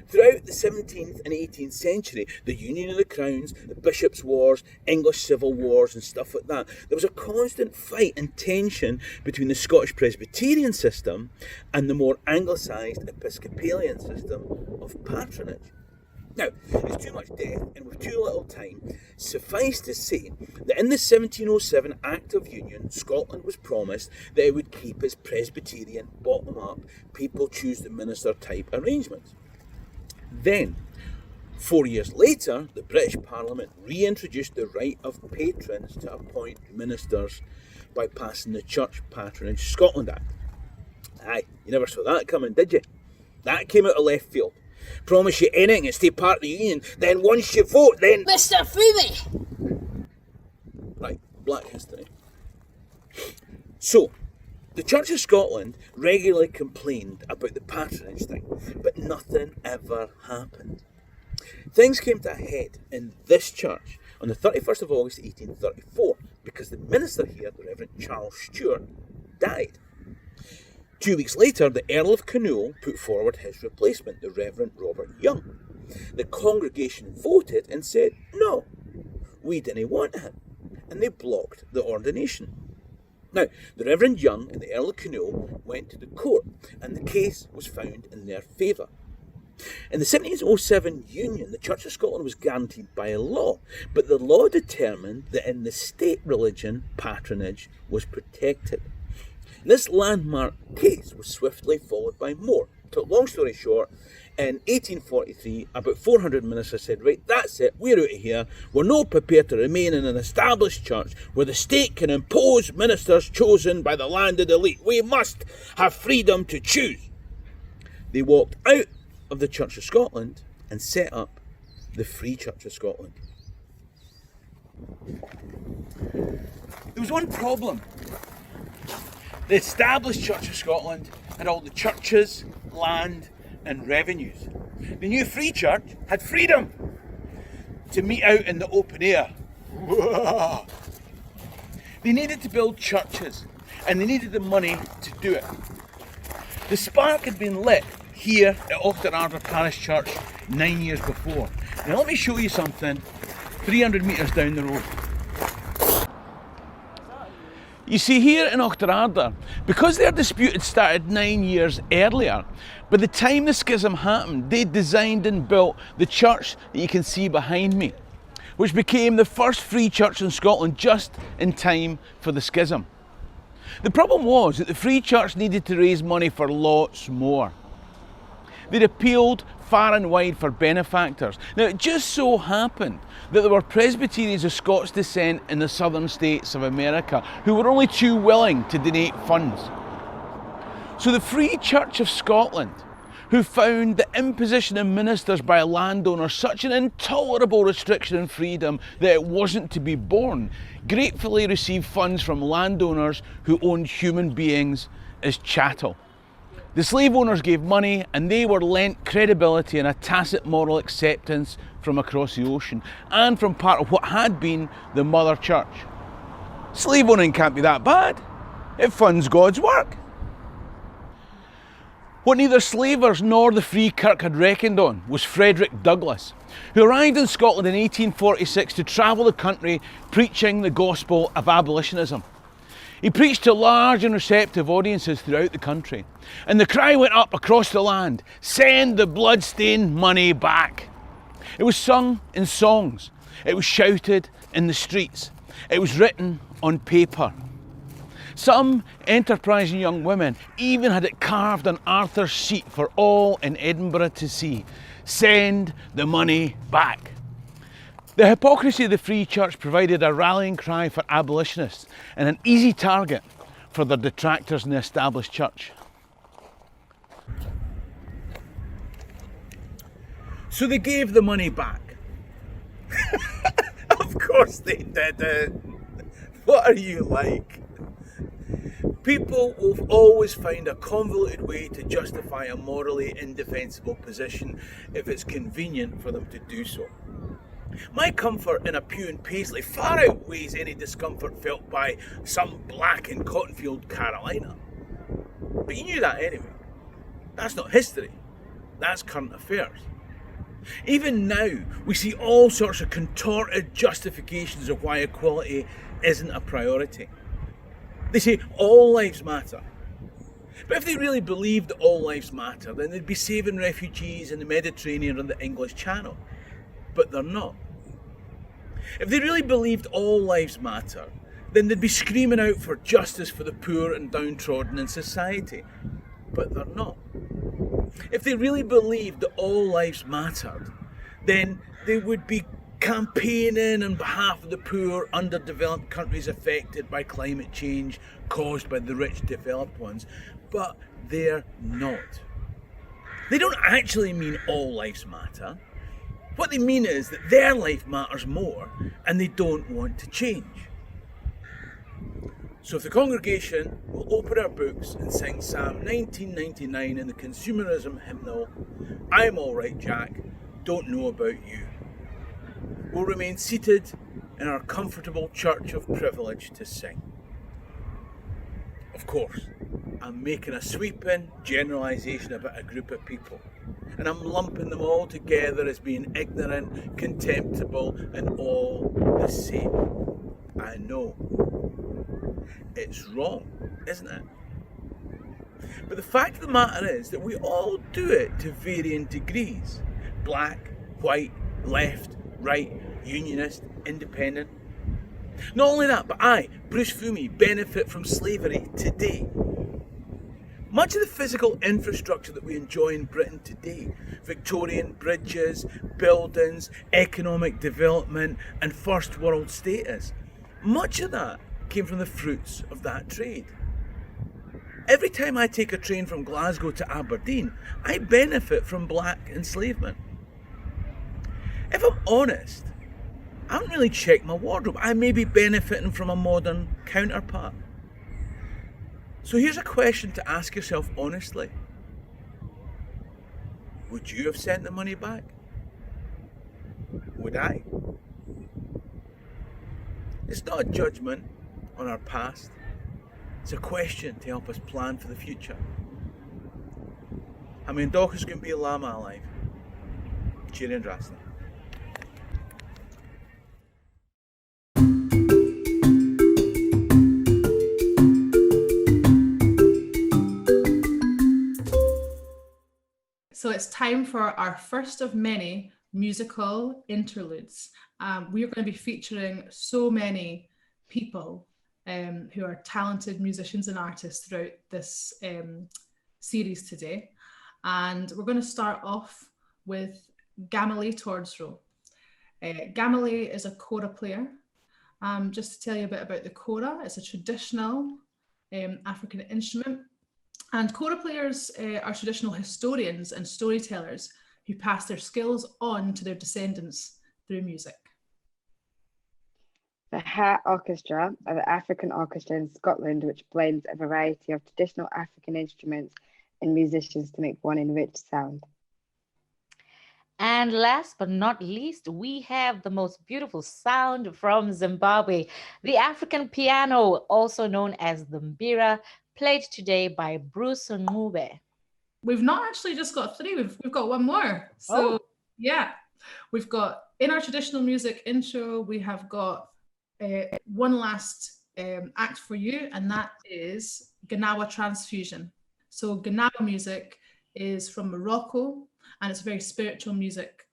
Throughout the 17th and 18th century, the Union of the Crowns, the Bishops' Wars, English Civil Wars and stuff like that, there was a constant fight and tension between the Scottish Presbyterian system and the more anglicised Episcopalian system of patronage. Now, it's too much death and with too little time. Suffice to say that in the 1707 Act of Union, Scotland was promised that it would keep its Presbyterian, bottom-up, people choose the minister type arrangements. Then, 4 years later, the British Parliament reintroduced the right of patrons to appoint ministers by passing the Church Patronage Scotland Act. Aye, you never saw that coming, did you? That came out of left field. Promise you anything and stay part of the union, then once you vote, then... Mr. Fummey! Right, black history. So, the Church of Scotland regularly complained about the patronage thing, but nothing ever happened. Things came to a head in this church on the 31st of August 1834 because the minister here, the Reverend Charles Stewart, died. 2 weeks later, the Earl of Kinnoul put forward his replacement, the Reverend Robert Young. The congregation voted and said, no, we didn't want him, and they blocked the ordination. Now, the Reverend Young and the Earl of Kinnoul went to the court, and the case was found in their favour. In the 1707 Union, the Church of Scotland was guaranteed by law, but the law determined that in the state religion, patronage was protected. This landmark case was swiftly followed by more. To long story short, in 1843, about 400 ministers said, right, that's it, we're out of here. We're not prepared to remain in an established church where the state can impose ministers chosen by the landed elite. We must have freedom to choose. They walked out of the Church of Scotland and set up the Free Church of Scotland. There was one problem. The established Church of Scotland had all the churches, land and revenues. The new Free Church had freedom to meet out in the open air. They needed to build churches and they needed the money to do it. The spark had been lit here at Auchterarder Parish Church 9 years before. Now let me show you something 300 metres down the road. You see, here in Auchterarder, because their dispute had started 9 years earlier, by the time the schism happened, they designed and built the church that you can see behind me, which became the first free church in Scotland just in time for the schism. The problem was that the Free Church needed to raise money for lots more. They'd appealed far and wide for benefactors. Now, it just so happened that there were Presbyterians of Scots descent in the southern states of America who were only too willing to donate funds. So the Free Church of Scotland, who found the imposition of ministers by landowners such an intolerable restriction in freedom that it wasn't to be borne, gratefully received funds from landowners who owned human beings as chattel. The slave owners gave money and they were lent credibility and a tacit moral acceptance from across the ocean and from part of what had been the mother church. Slave owning can't be that bad. It funds God's work. What neither slavers nor the Free Kirk had reckoned on was Frederick Douglass, who arrived in Scotland in 1846 to travel the country preaching the gospel of abolitionism. He preached to large and receptive audiences throughout the country, and the cry went up across the land, "Send the blood-stained money back." It was sung in songs, it was shouted in the streets, it was written on paper. Some enterprising young women even had it carved on Arthur's seat for all in Edinburgh to see. Send the money back. The hypocrisy of the Free Church provided a rallying cry for abolitionists and an easy target for their detractors in the established church. So they gave the money back. Of course they did. What are you like? People will always find a convoluted way to justify a morally indefensible position if it's convenient for them to do so. My comfort in a pew in Paisley far outweighs any discomfort felt by some black in Cottonfield, Carolina. But you knew that anyway. That's not history. That's current affairs. Even now, we see all sorts of contorted justifications of why equality isn't a priority. They say all lives matter. But if they really believed that all lives matter, then they'd be saving refugees in the Mediterranean or the English Channel. But they're not. If they really believed all lives matter, then they'd be screaming out for justice for the poor and downtrodden in society. But they're not. If they really believed that all lives mattered, then they would be campaigning on behalf of the poor, underdeveloped countries affected by climate change caused by the rich developed ones. But they're not. They don't actually mean all lives matter. What they mean is that their life matters more and they don't want to change. So if the congregation will open our books and sing Psalm 1999 in the consumerism hymnal, "I'm all right, Jack, don't know about you," we'll remain seated in our comfortable church of privilege to sing. Of course, I'm making a sweeping generalisation about a group of people, and I'm lumping them all together as being ignorant, contemptible, and all the same. I know. It's wrong, isn't it? But the fact of the matter is that we all do it to varying degrees. Black, white, left, right, unionist, independent. Not only that, but I, Bruce Fummey, benefit from slavery today. Much of the physical infrastructure that we enjoy in Britain today, Victorian bridges, buildings, economic development and first world status, much of that came from the fruits of that trade. Every time I take a train from Glasgow to Aberdeen, I benefit from black enslavement. If I'm honest, I haven't really checked my wardrobe. I may be benefiting from a modern counterpart. So here's a question to ask yourself honestly. Would you have sent the money back? Would I? It's not a judgment on our past. It's a question to help us plan for the future. I mean, Dochas can be a llama alive. Cheery and Drasna. So it's time for our first of many musical interludes. We are going to be featuring so many people who are talented musicians and artists throughout this series today. And we're going to start off with Gameli Tordzro. Gameli is a Kora player. Just to tell you a bit about the Kora, it's a traditional African instrument. And Kora players are traditional historians and storytellers who pass their skills on to their descendants through music. The Hat Orchestra are the African orchestra in Scotland which blends a variety of traditional African instruments and musicians to make one enriched sound. And last but not least, we have the most beautiful sound from Zimbabwe, the African piano, also known as the mbira, played today by Bruce Ncube. We've not actually just got three, we've got one more. So yeah, we've got in our traditional music intro, we have got one last act for you, and that is Gnawa transfusion. So Gnawa music is from Morocco and it's very spiritual music.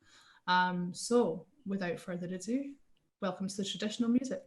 So without further ado, welcome to the traditional music.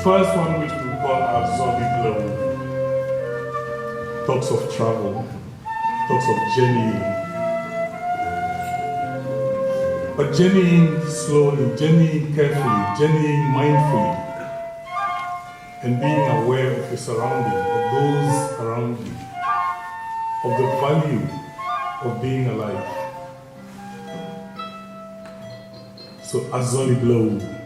first one, which we call our Zombie Blow, talks of travel, talks of journeying. But journeying slowly, journeying carefully, journeying mindfully, and being aware of your surroundings, of those around you, of the value of being alive. So, Azoli Blow.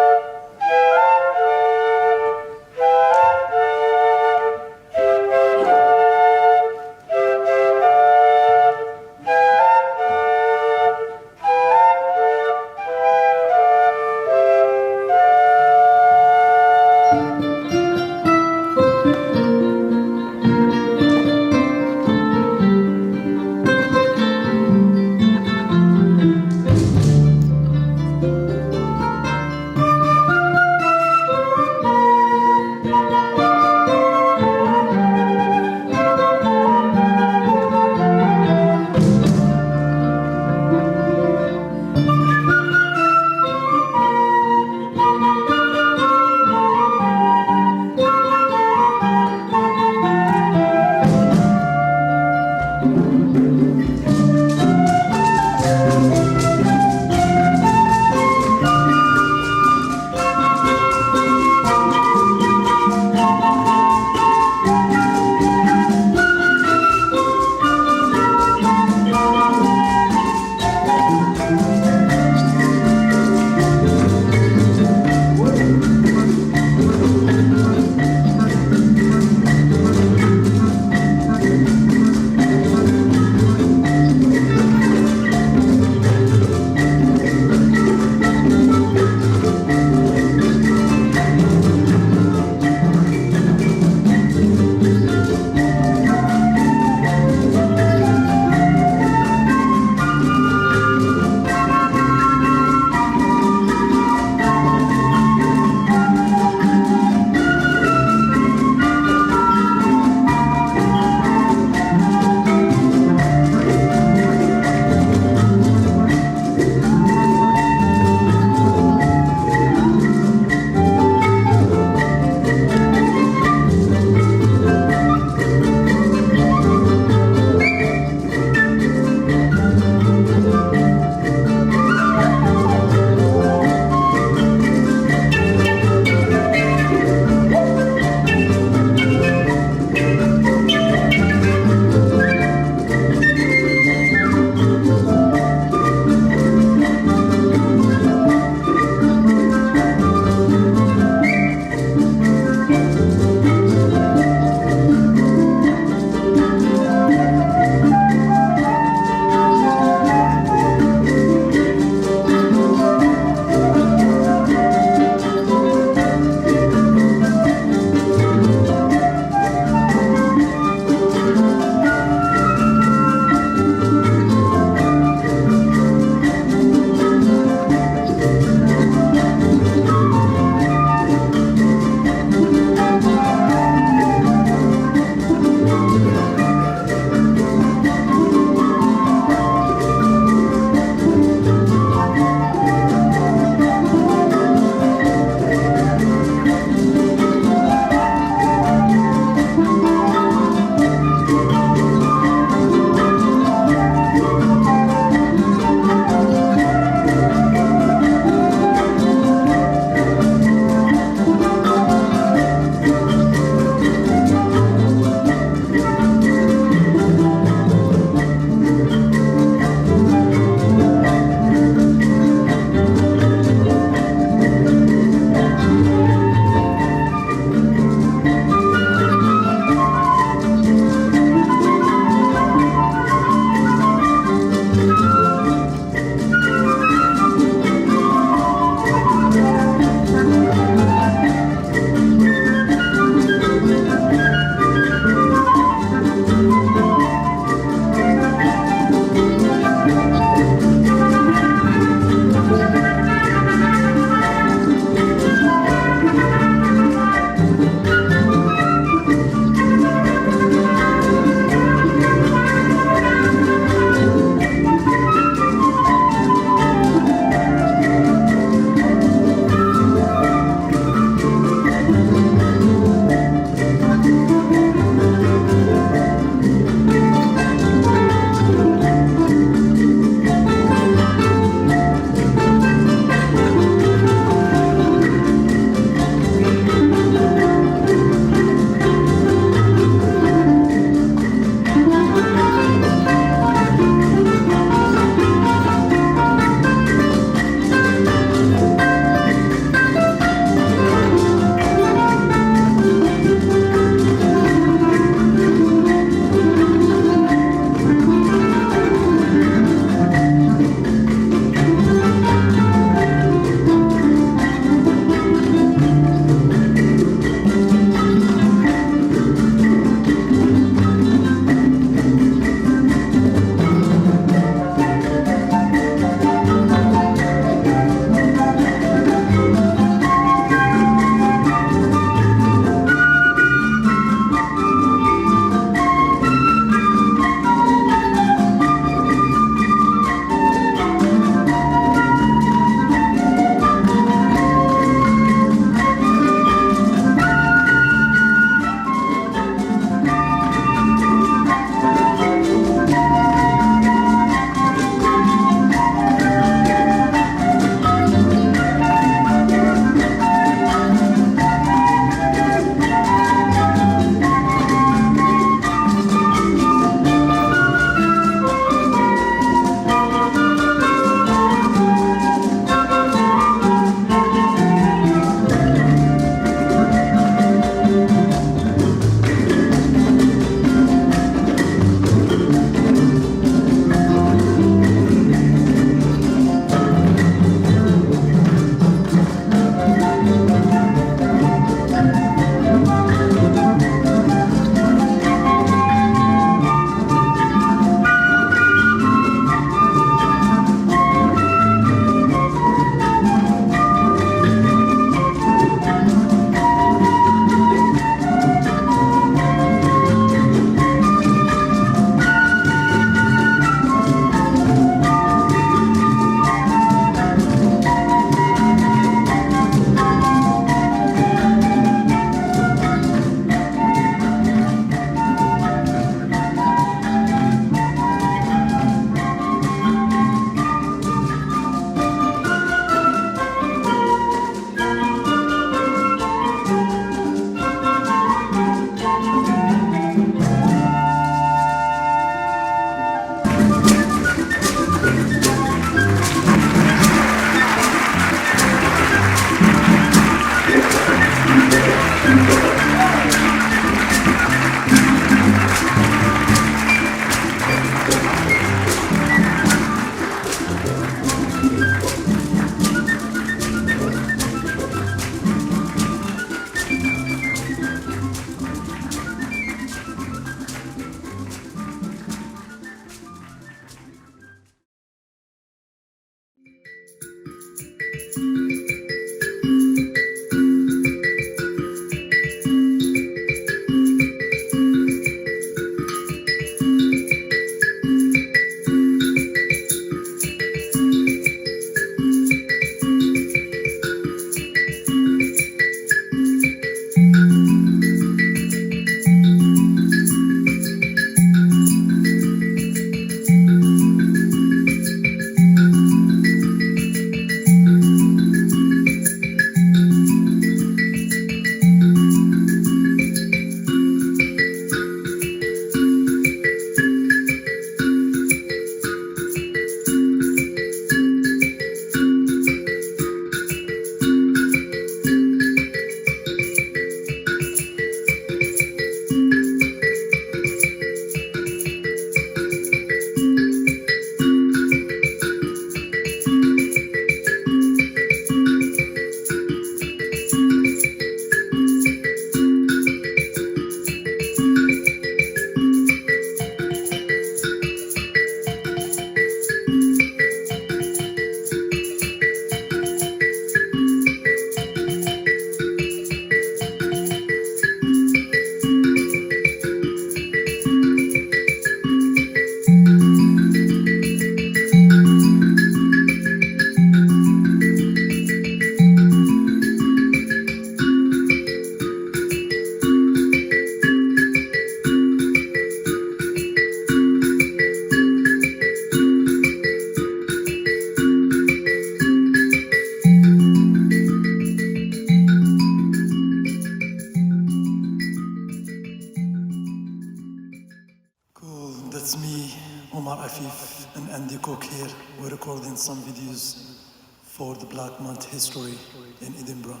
Afif and Andy Cook here. We're recording some videos for the Black Month history in Edinburgh,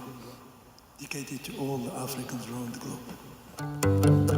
dedicated to all the Africans around the globe.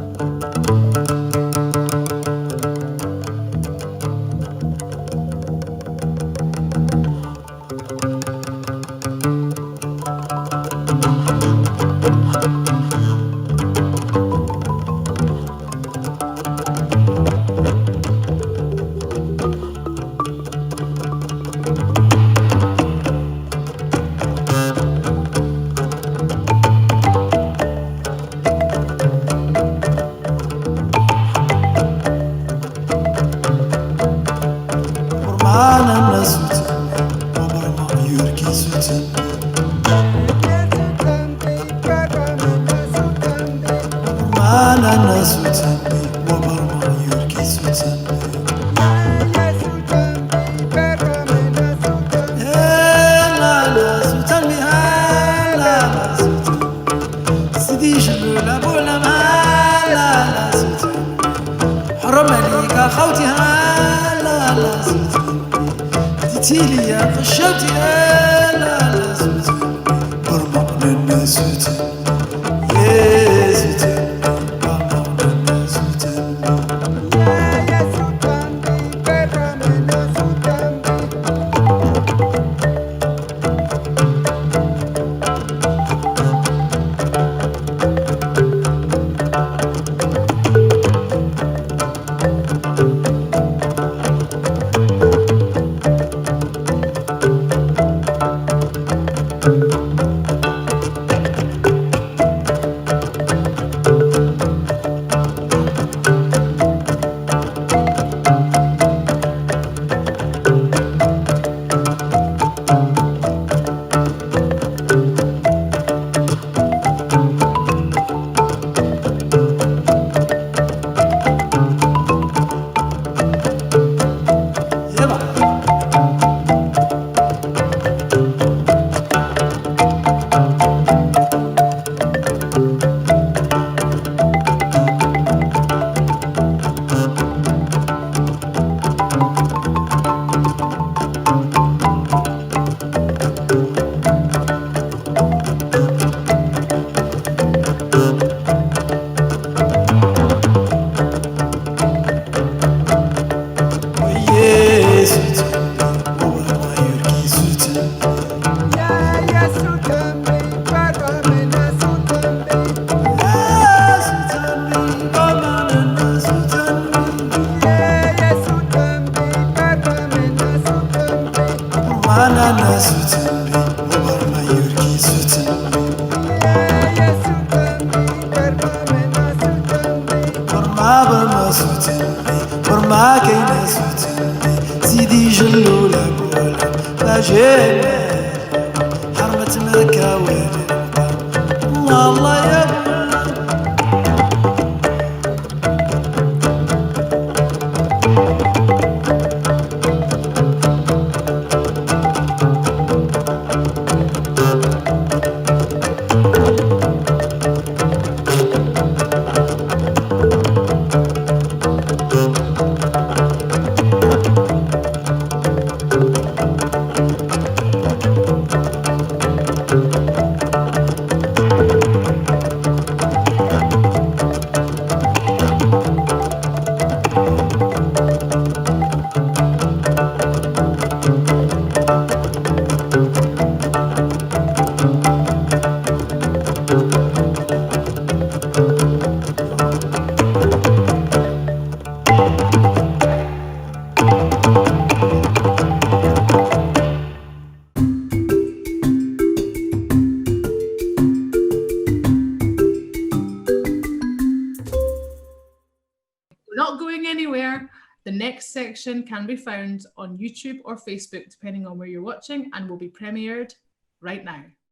Not going anywhere. The next section can be found on YouTube or Facebook, depending on where you're watching, and will be premiered right now.